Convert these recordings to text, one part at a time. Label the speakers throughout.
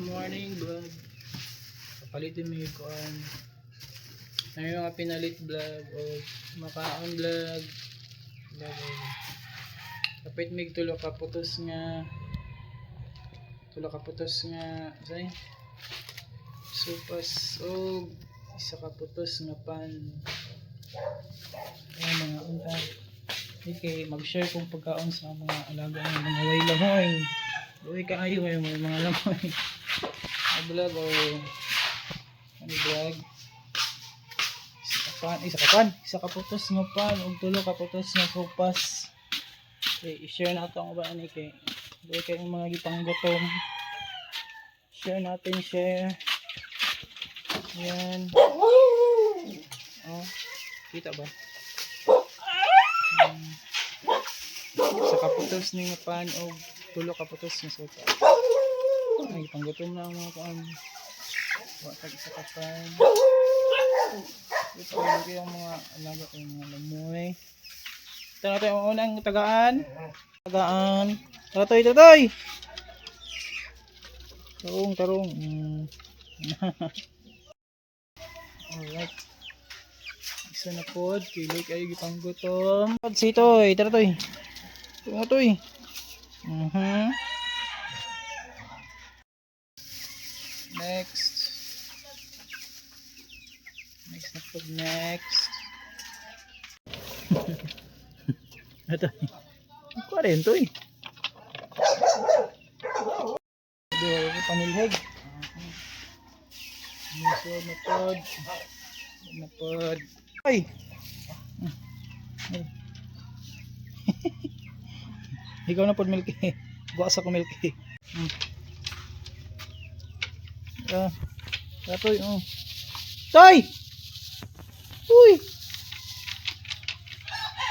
Speaker 1: morning vlog. Kapalitin mo yung kuhan. Ano yung mga pinalit vlog o makaon vlog. Kapit mig tulo ka putos nga. Say supas o isa ka putos nga pan. Ay mga unta. Okay, mag-share kong pagkaon sa mga alaga ng mga way lamoy. Uy kaayo kayo mga lamoy. Vlog o ano vlog? Isa ka putos nga pan ug tulo ka putos nga sopas. Okay, i-share nato ang ba ani kay dili kay mga gipang gutom. Share natin, share. Yan. Oh, kita ba? Isa ka putos nga pan ug tulo ka putos nga sopas. Ay, panggutom na ang mga kuan. Wakag isa ka pan. Ito lagi ang mga alaga ko mga lamoy. Ito natin ang unang tagaan. Tatoy. Tarong. Alright. Isa na pod. Kilig ay gipanggutom. Sitoy. Tatoy. Tumotoy. Next na po, next. Ito. Ako rin ito eh. Diba ko panilheg. Musod na pod. Ay! Ikaw na pod milky. Bukas ako milky. Toy, oh. Toy! Uy!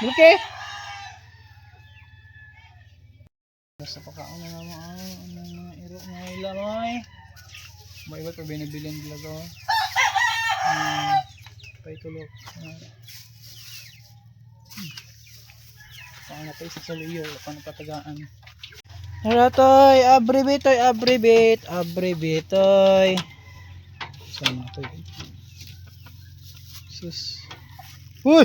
Speaker 1: Milky! Basta pagkaon na naman ang mga irok na ilamoy. May iba pa binibilin talaga. Paitulok. Paano pa isa sa liyo. Paano patagaan. Hala toy, abribitoy. Sama toy. Sus. Uy!